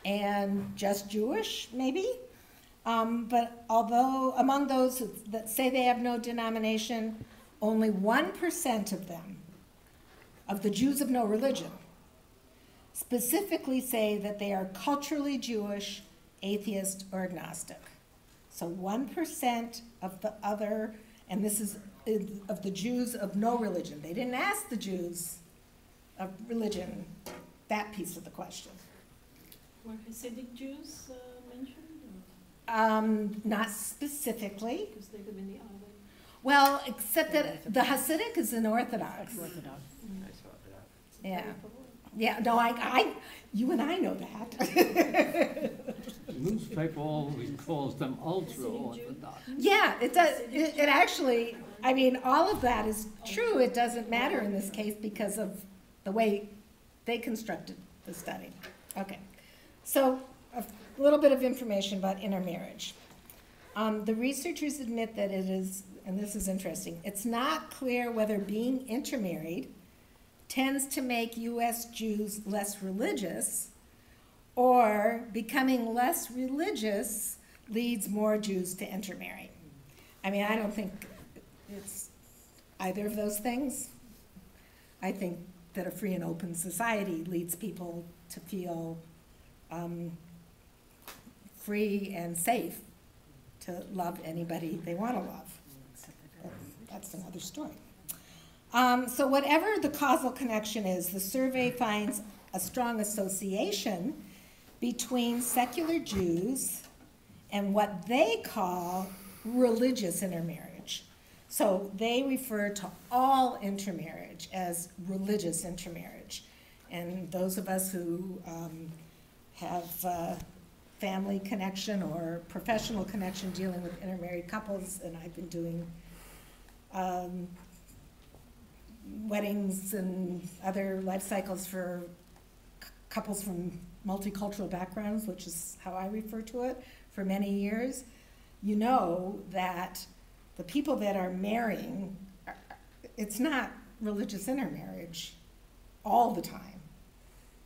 and just Jewish, maybe. But although among those that say they have no denomination, only 1% of them, of the Jews of no religion, specifically say that they are culturally Jewish, atheist, or agnostic. So 1% of the other, and this is of the Jews of no religion. They didn't ask the Jews of religion that piece of the question. Were Hasidic Jews mentioned? Not specifically. Because they live in the other. Well, except that the Hasidic is an Orthodox. Orthodox. Yeah. Yeah, no, you and I know that. The newspaper always calls them ultra-Orthodox. Yeah, it does. It actually, I mean, all of that is true. It doesn't matter in this case because of the way they constructed the study. Okay, so a little bit of information about intermarriage. The researchers admit that it is, and this is interesting, it's not clear whether being intermarried tends to make U.S. Jews less religious, or becoming less religious leads more Jews to intermarry. I mean, I don't think it's either of those things. I think that a free and open society leads people to feel free and safe to love anybody they want to love. But that's another story. So whatever the causal connection is, the survey finds a strong association between secular Jews and what they call religious intermarriage. So they refer to all intermarriage as religious intermarriage. And those of us who have family connection or professional connection dealing with intermarried couples, and I've been doing weddings and other life cycles for couples from multicultural backgrounds, which is how I refer to it, for many years, you know that the people that are marrying, it's not religious intermarriage all the time.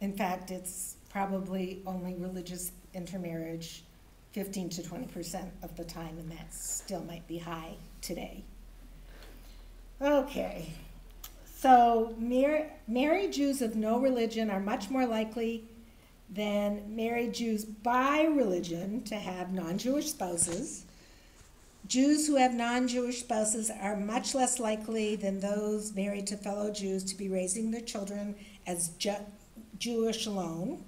In fact, it's probably only religious intermarriage 15 to 20% of the time, and that still might be high today. Okay. So married Jews of no religion are much more likely than married Jews by religion to have non-Jewish spouses. Jews who have non-Jewish spouses are much less likely than those married to fellow Jews to be raising their children as Jewish alone.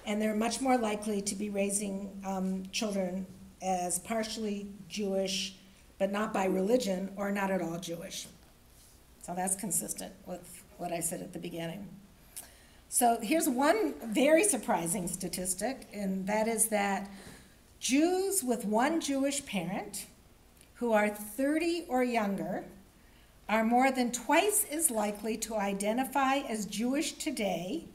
And they're much more likely to be raising children as partially Jewish, but not by religion, or not at all Jewish. So that's consistent with what I said at the beginning. So here's one very surprising statistic, and that is that Jews with one Jewish parent who are 30 or younger are more than twice as likely to identify as Jewish today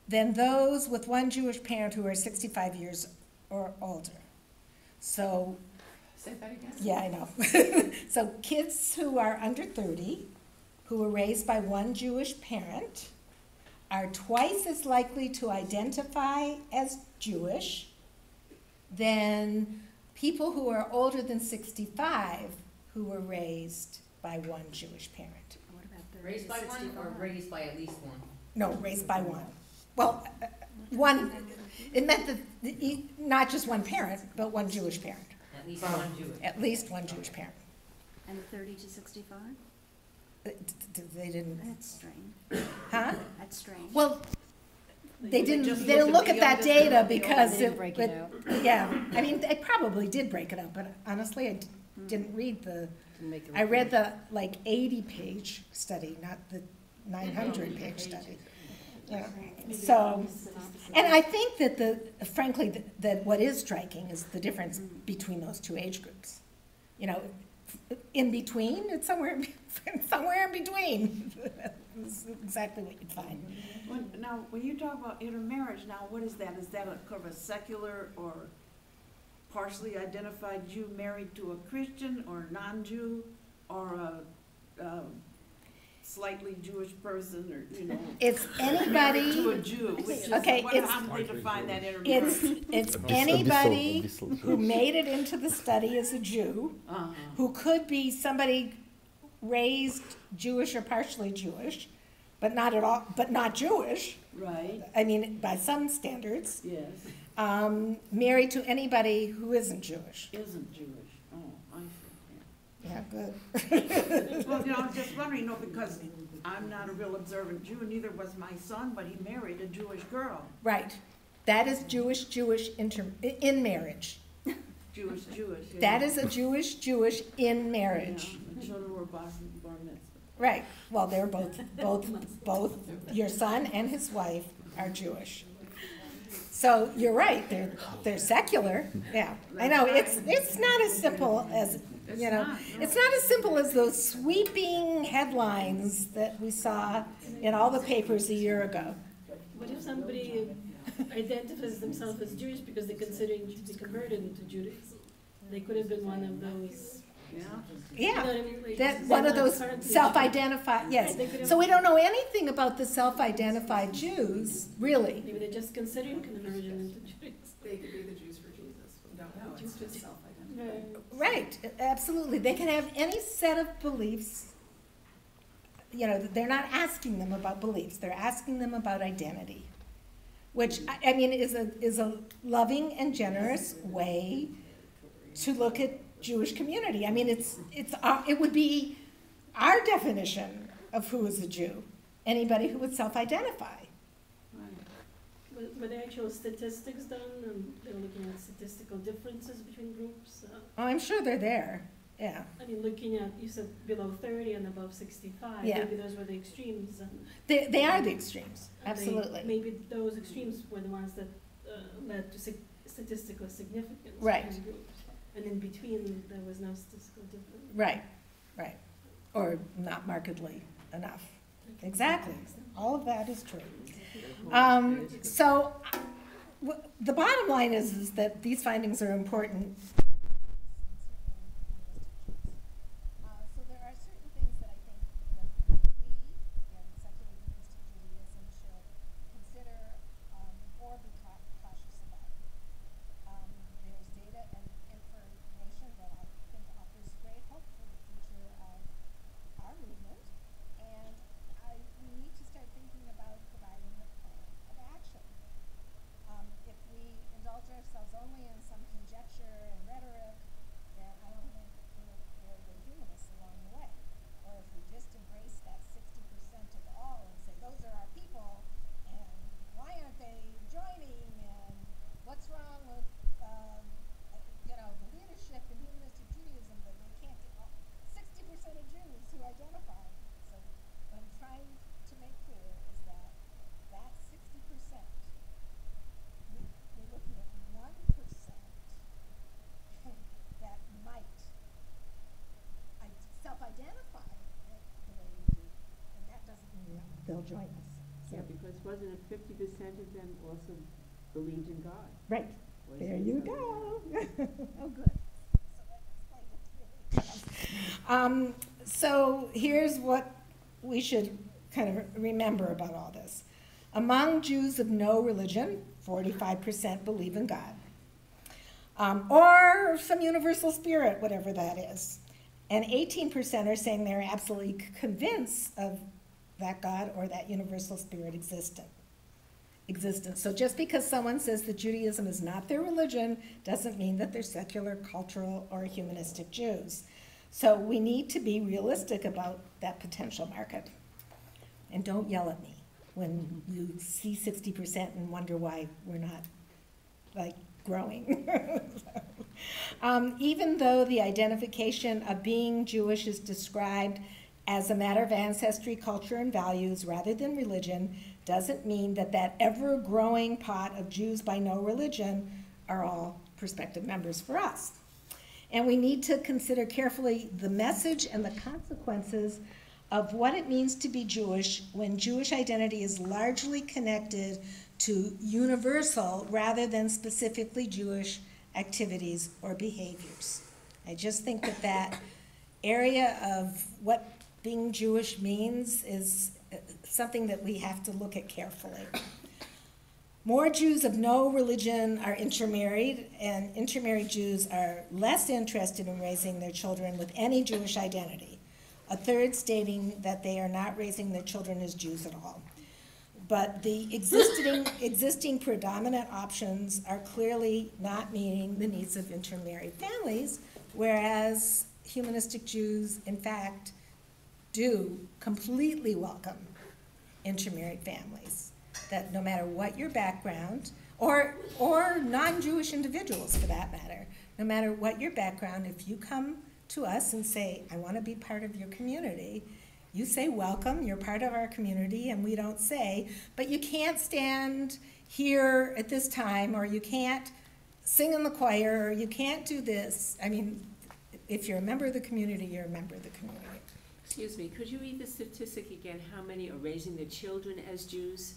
than those with one Jewish parent who are 65 years or older. So, say that again? Yeah, I know. So kids who are under 30, who were raised by one Jewish parent, are twice as likely to identify as Jewish than people who are older than 65 who were raised by one Jewish parent. What about the Raised by one or raised by at least one? No, raised by one. Well, one, it meant that not just one parent, but one Jewish parent. At least one Jewish. At least one Jewish parent. And 30 to 65? They didn't. That's strange. Huh? That's strange. Well, they didn't look at that data because it break it out. Yeah, I mean, they probably did break it up, but honestly, I didn't read the. I read the like 80-page study, not the 900-page study. Yeah. So, and I think that frankly, that what is striking is the difference between those two age groups. You know, in between, it's somewhere in between. That's exactly what you'd find. Now, when you talk about intermarriage, now what is that? Is that a kind of a secular or partially identified Jew married to a Christian or non-Jew, or a slightly Jewish person, or, you know, It's married to a anybody, Jew, which is, Okay, what, it's- how do they define that intermarriage? it's Abyssal anybody Jew. who made it into the study as a Jew, Uh-huh. who could be somebody raised Jewish or partially Jewish, but not at all, but not Jewish, Right, I mean, by some standards, yes, married to anybody who isn't Jewish. isn't Jewish, oh, I see, Yeah, good. yeah. Well, you know, I'm just wondering, you know, because I'm not a real observant Jew, neither was my son, but he married a Jewish girl, Right. That is Jewish in marriage. Jewish, yeah. That is a Jewish in marriage. Yeah, the children were bar mitzvah. Right. Well, they're both, your son and his wife are Jewish. So you're right, they're secular, yeah. I know, it's not as simple as, you know, it's not as simple as those sweeping headlines that we saw in all the papers a year ago. What if somebody identifies themselves as Jewish because they're considering to be converted into Judaism? They could have been one of those. Yeah, You know Yeah, what I mean? Like, that, they're one of not those currently self-identified, yes. Right, they could have- So we don't know anything about the self-identified Jews, really. Maybe they're just considering conversion into Judaism. They could be the Jews for Jesus. We don't know. It's just self-identified. Right, absolutely. They can have any set of beliefs. You know, they're not asking them about beliefs, they're asking them about identity. Which, I mean, is a loving and generous way to look at Jewish community. I mean, it would be our definition of who is a Jew, anybody who would self-identify. right. Were there actual statistics done, and they were looking at statistical differences between groups? Oh, I'm sure they're there, yeah. I mean, looking at, you said below 30 and above 65, Yeah. maybe those were the extremes. And They are the extremes, and they- absolutely. Maybe those extremes were the ones that led to statistical significance Right. between groups. And in between, there was no statistical difference. Right, right. Or not markedly enough. Exactly. All of that is true. So the bottom line is that these findings are important. So there are certain things that I think we, in secular humanistic Judaism, should consider or be cautious about. There's data and information that I think offers great hope for the future of our movement, and we need to start thinking about providing a plan of action. If we indulge ourselves only in some conjecture and rhetoric, then I don't think we're very good humanists along the way. Or if we just embrace that 60% of all and say, those are our people, and why aren't they joining, and what's wrong with, the leadership in humanistic Judaism that they can't get 60% of Jews who identify. So what I'm trying to make clear is that 60%, we're looking at 1% that might self-identify the way we do, and that doesn't mean they'll join us. So, Yeah, because wasn't it 50% of them also believed in God? Right. Wasn't There it you something go. oh, good. So that explains it really. So here's what we should kind of remember about all this. Among Jews of no religion, 45% believe in God. Or some universal spirit, whatever that is. And 18% are saying they're absolutely convinced of that God or that universal spirit existence. So just because someone says that Judaism is not their religion doesn't mean that they're secular, cultural, or humanistic Jews. So we need to be realistic about that potential market. And don't yell at me when you see 60% and wonder why we're not, like, growing. Even though the identification of being Jewish is described as a matter of ancestry, culture, and values rather than religion, doesn't mean that that ever-growing pot of Jews by no religion are all prospective members for us. And we need to consider carefully the message and the consequences of what it means to be Jewish when Jewish identity is largely connected to universal rather than specifically Jewish activities or behaviors. I just think that area of what being Jewish means is something that we have to look at carefully. More Jews of no religion are intermarried, and intermarried Jews are less interested in raising their children with any Jewish identity. A third stating that they are not raising their children as Jews at all. But the existing predominant options are clearly not meeting the needs of intermarried families, whereas humanistic Jews, in fact, do completely welcome intermarried families. That no matter what your background, or non-Jewish individuals for that matter, no matter what your background, if you come to us and say, I want to be part of your community, you say, welcome, you're part of our community, and we don't say, but you can't stand here at this time, or you can't sing in the choir, or you can't do this. I mean, if you're a member of the community, you're a member of the community. Excuse me, could you read the statistic again, how many are raising their children as Jews?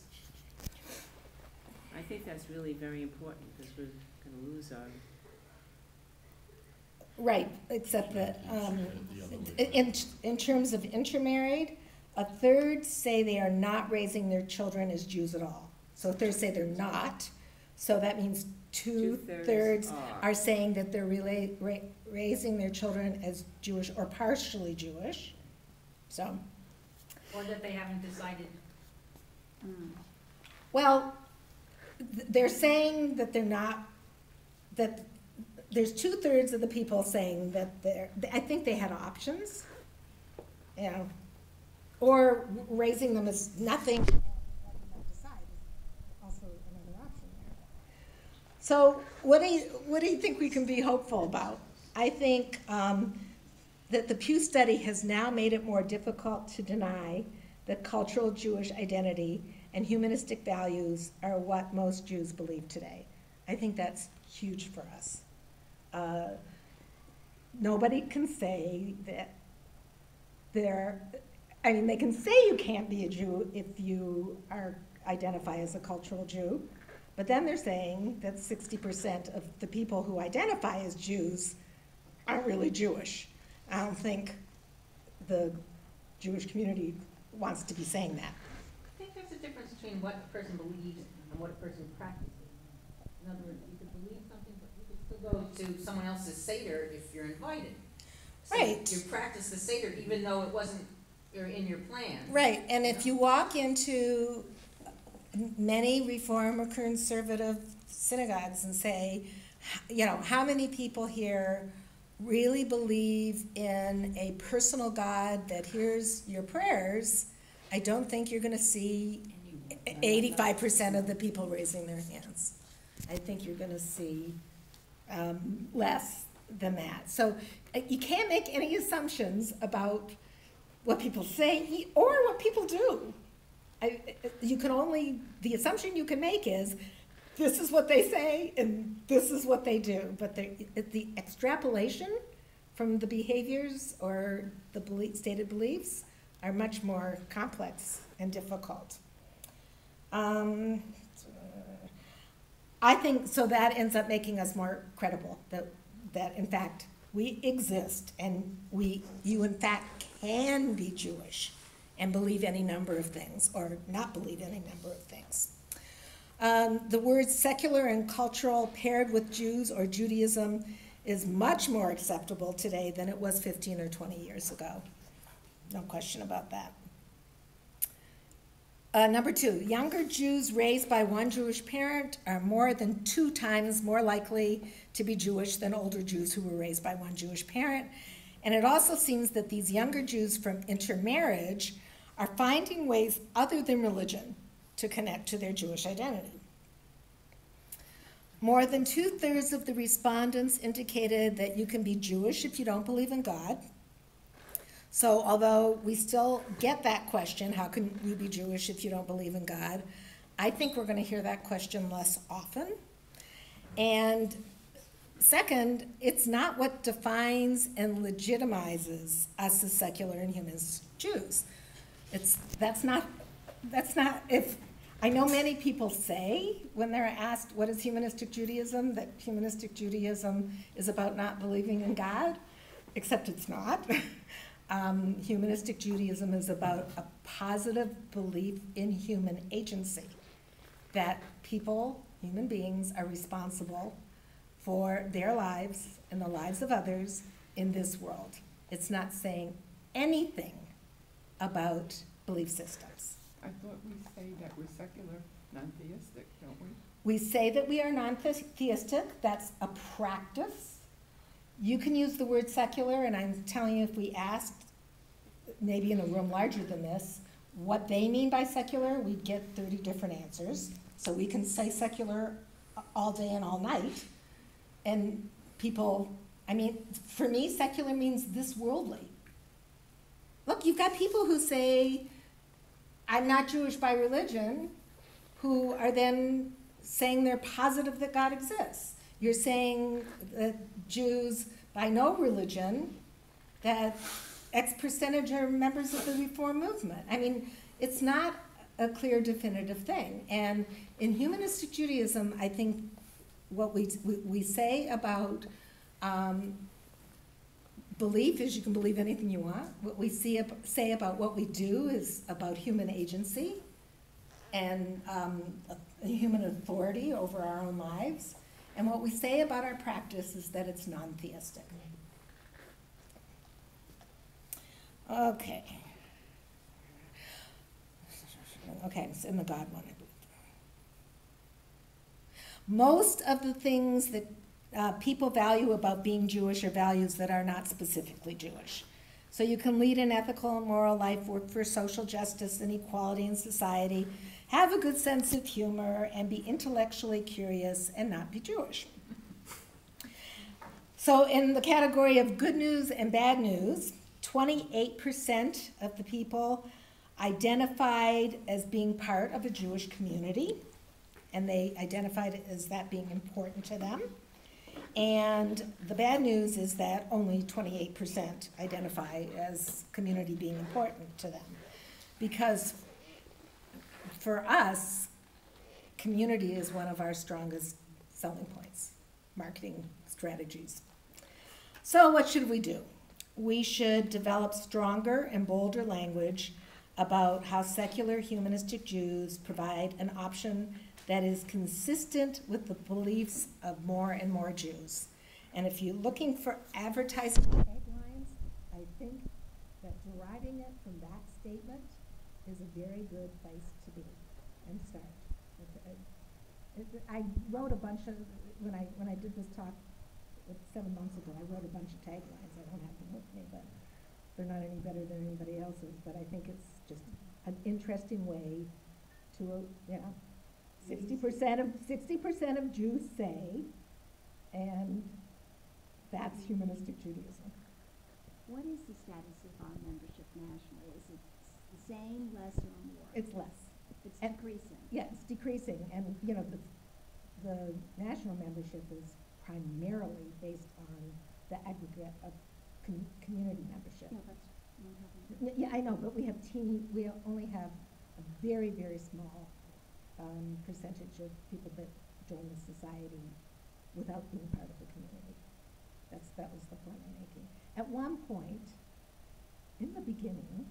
I think that's really very important, because we're gonna lose our, Right, except that in terms of intermarried, a third say they are not raising their children as Jews at all. So a third say they're not, so that means two-thirds are saying that they're raising their children as Jewish or partially Jewish, so. Or that they haven't decided. Well, they're saying that they're not, that there's two-thirds of the people saying that I think they had options, you know, or raising them as nothing and letting them decide is also another option there. So what do you think we can be hopeful about? I think that the Pew study has now made it more difficult to deny that cultural Jewish identity and humanistic values are what most Jews believe today. I think that's huge for us. Nobody can say that they can say you can't be a Jew if you identify as a cultural Jew, but then they're saying that 60% of the people who identify as Jews aren't really Jewish. I don't think the Jewish community wants to be saying that. I think there's a difference between what a person believes and what a person practices. In other words, you could believe something, but you could still go to someone else's Seder if you're invited. So Right. you practice the Seder even though it wasn't in your plan. Right, and if you walk into many Reform or conservative synagogues and say, you know, how many people here really believe in a personal God that hears your prayers, I don't think you're going to see 85% of the people raising their hands. I think you're going to see less than that. So you can't make any assumptions about what people say or what people do. The assumption you can make is this is what they say and this is what they do. But the extrapolation from the behaviors or the stated beliefs are much more complex and difficult. I think so that ends up making us more credible that in fact we exist and you in fact can be Jewish and believe any number of things or not believe any number of things. The words secular and cultural paired with Jews or Judaism is much more acceptable today than it was 15 or 20 years ago. No question about that. Number 2, younger Jews raised by one Jewish parent are more than 2 times more likely to be Jewish than older Jews who were raised by one Jewish parent. And it also seems that these younger Jews from intermarriage are finding ways other than religion to connect to their Jewish identity. More than 2/3 of the respondents indicated that you can be Jewish if you don't believe in God. So although we still get that question, how can you be Jewish if you don't believe in God? I think we're going to hear that question less often. And second, it's not what defines and legitimizes us as secular and humanist Jews. That's not, if, I know many people say when they're asked what is humanistic Judaism, that humanistic Judaism is about not believing in God, except it's not. Humanistic Judaism is about a positive belief in human agency, that people, human beings, are responsible for their lives and the lives of others in this world. It's not saying anything about belief systems. I thought we say that we're secular, non-theistic, don't we? We say that we are non-theistic. That's a practice. You can use the word secular, and I'm telling you, if we asked, maybe in a room larger than this, what they mean by secular, we'd get 30 different answers. So we can say secular all day and all night. And people, I mean, for me, secular means this worldly. Look, you've got people who say, I'm not Jewish by religion, who are then saying they're positive that God exists. You're saying that Jews by no religion, that X percentage are members of the Reform movement. I mean, it's not a clear, definitive thing. And in humanistic Judaism, I think what we say about belief is you can believe anything you want. What we say about what we do is about human agency and a human authority over our own lives. And what we say about our practice is that it's non-theistic. Okay. Okay, it's in the God one, I believe. Most of the things that people value about being Jewish are values that are not specifically Jewish. So you can lead an ethical and moral life, work for social justice and equality in society, have a good sense of humor, and be intellectually curious and not be Jewish. So in the category of good news and bad news, 28% of the people identified as being part of a Jewish community, and they identified it as that being important to them. And the bad news is that only 28% identify as community being important to them. Because for us, community is one of our strongest selling points, marketing strategies. So what should we do? We should develop stronger and bolder language about how secular humanistic Jews provide an option that is consistent with the beliefs of more and more Jews. And if you're looking for advertising taglines, I think that deriving it from that statement is a very good place to be and start. I wrote a bunch of, when I did this talk 7 months ago, I wrote a bunch of taglines. I don't have them with me, but they're not any better than anybody else's. But I think it's just an interesting way to, 60% of Jews say, and that's humanistic Judaism. What is the status of our membership nationally? Is it the same, less, or more? It's less. It's and- decreasing. Yeah, it's decreasing, and the national membership is primarily based on the aggregate of community membership. Yeah, that's what I'm talking Yeah, I know, but we only have a very, very small percentage of people that join the society without being part of the community. That was the point I'm making. At one point, in the beginning,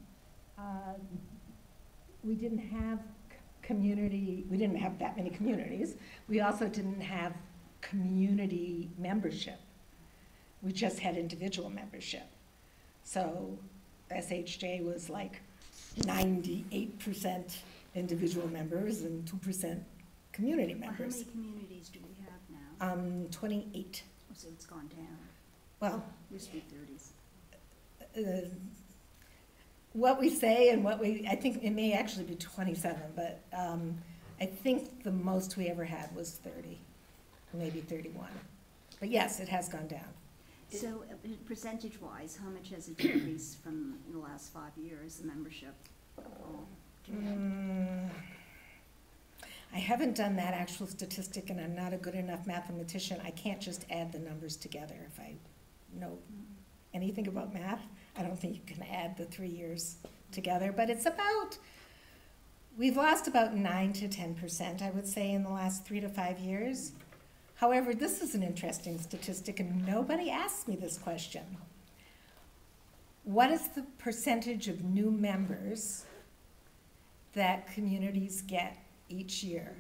we didn't have we didn't have that many communities. We also didn't have community membership. We just had individual membership. So SHJ was like 98% individual members and 2% community about. members. How many communities do we have now? 28. So it's gone down. Well, Used to be 30s. what we say and I think it may actually be 27, but I think the most we ever had was 30, maybe 31. But yes, it has gone down. So percentage-wise, how much has it decreased from the last 5 years, the membership? I haven't done that actual statistic, and I'm not a good enough mathematician. I can't just add the numbers together. If I know anything about math, I don't think you can add the 3 years together. But it's we've lost about 9 to 10%, I would say, in the last 3 to 5 years. However, this is an interesting statistic, and nobody asks me this question. what is the percentage of new members that communities get each year?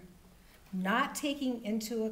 Not taking into